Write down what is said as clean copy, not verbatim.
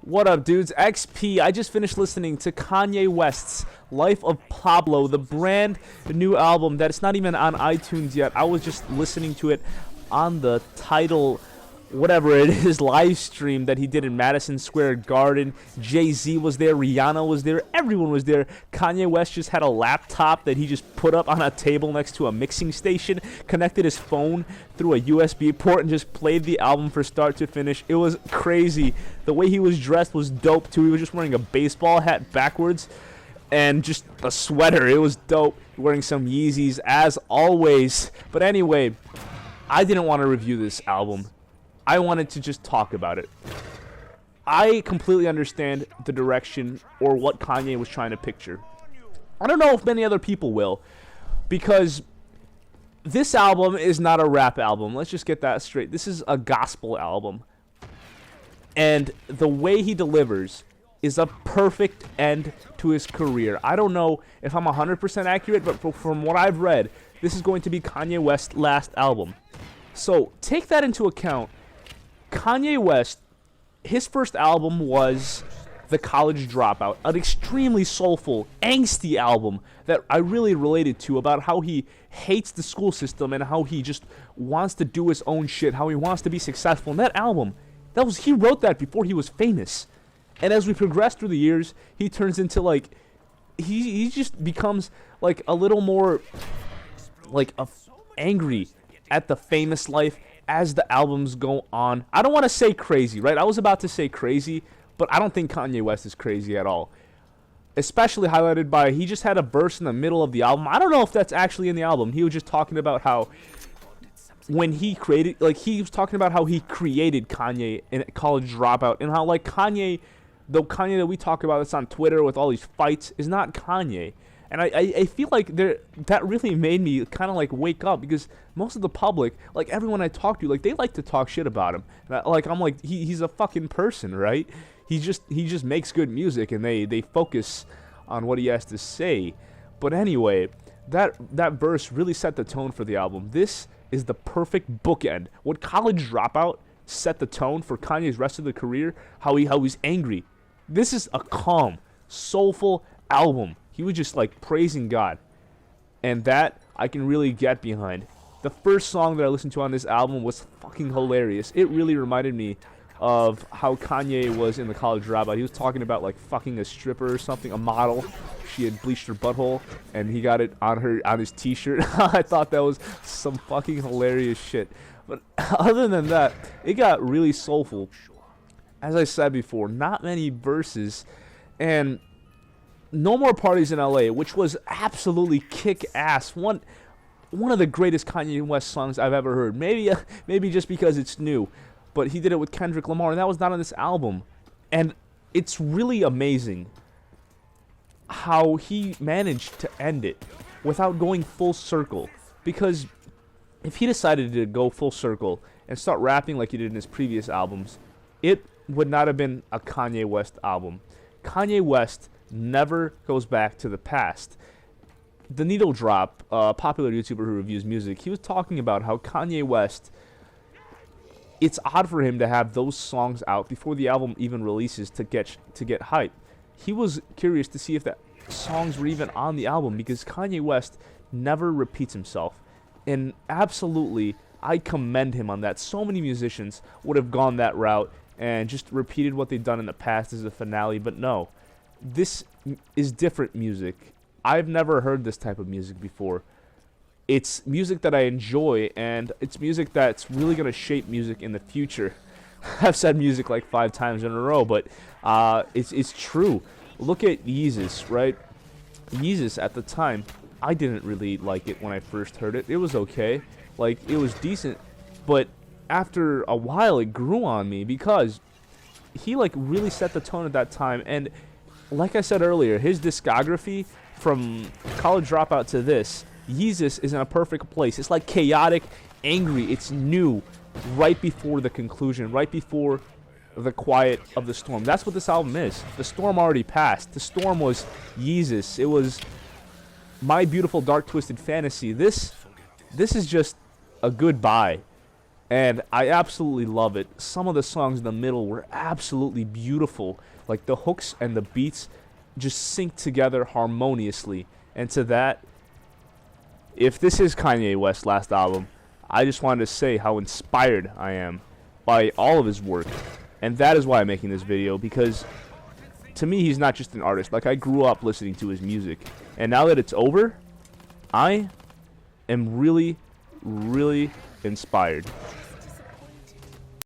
What up, dudes? XP. I just finished listening to Kanye West's Life of Pablo, the brand new album that's not even on iTunes yet. I was just listening to it on the Tidal, whatever it is, live stream that he did in Madison Square Garden. Jay-Z was there, Rihanna was there, everyone was there. Kanye West just had a laptop that he just put up on a table next to a mixing station, connected his phone through a USB port, and just played the album from start to finish. It was crazy. The way he was dressed was dope too. He was just wearing a baseball hat backwards and just a sweater. It was dope. Wearing some Yeezys as always. But anyway, I didn't want to review this album. I wanted to just talk about it. I completely understand the direction or what Kanye was trying to picture. I don't know if many other people will, because this album is not a rap album. Let's just get that straight. This is a gospel album. And the way he delivers is a perfect end to his career. I don't know if I'm 100% accurate, but from what I've read, this is going to be Kanye West's last album. So take that into account. Kanye West, his first album was The College Dropout, an extremely soulful, angsty album that I really related to, about how he hates the school system and how he just wants to do his own shit, how he wants to be successful. And that album, he wrote that before he was famous. And as we progress through the years, he turns into like, he just becomes like a little more like angry at the famous life as the albums go on. I don't want to say crazy, right? I was about to say crazy, but I don't think Kanye West is crazy at all. Especially highlighted by, he just had a verse in the middle of the album. I don't know if that's actually in the album. He was just talking about how when he created, like, he was talking about how he created Kanye in College Dropout, and how, like, Kanye, the Kanye that we talk about that's on Twitter with all these fights, is not Kanye. And I feel like that really made me kind of like wake up, because most of the public, like everyone I talk to, like they like to talk shit about him. And I'm like, he's a fucking person, right? He just makes good music, and they focus on what he has to say. But anyway, that verse really set the tone for the album. This is the perfect bookend. What College Dropout set the tone for Kanye's rest of the career, how he's angry. This is a calm, soulful album. He was just like praising God, and that I can really get behind. The first song that I listened to on this album was fucking hilarious. It really reminded me of how Kanye was in The College Dropout. He was talking about like fucking a stripper or something, a model. She had bleached her butthole, and he got it on his t-shirt. I thought that was some fucking hilarious shit. But other than that, it got really soulful. As I said before, not many verses, and No More Parties in LA, which was absolutely kick-ass. One of the greatest Kanye West songs I've ever heard. Maybe just because it's new, but he did it with Kendrick Lamar, and that was not on this album. And it's really amazing how he managed to end it without going full circle. Because if he decided to go full circle and start rapping like he did in his previous albums, it would not have been a Kanye West album. Kanye West never goes back to the past. The Needle Drop, a popular YouTuber who reviews music, he was talking about how Kanye West, it's odd for him to have those songs out before the album even releases to get hype. He was curious to see if the songs were even on the album, because Kanye West never repeats himself. And absolutely, I commend him on that. So many musicians would have gone that route and just repeated what they've done in the past as a finale, but no. This is different music. I've never heard this type of music before. It's music that I enjoy, and it's music that's really going to shape music in the future. I've said music like 5 times in a row, but it's true. Look at Yeezus, right? Yeezus at the time, I didn't really like it when I first heard it. It was okay. Like, it was decent, but after a while it grew on me, because he like really set the tone at that time. And like I said earlier, his discography from College Dropout to this, Yeezus is in a perfect place. It's like chaotic, angry, it's new, right before the conclusion, right before the quiet of the storm. That's what this album is. The storm already passed. The storm was Yeezus. It was My Beautiful Dark Twisted Fantasy. This is just a goodbye. and I absolutely love it. Some of the songs in the middle were absolutely beautiful. Like the hooks and the beats just sync together harmoniously. And to that, if this is Kanye West's last album, I just wanted to say how inspired I am by all of his work. And that is why I'm making this video, because to me, he's not just an artist. Like, I grew up listening to his music. And now that it's over, I am really, really inspired.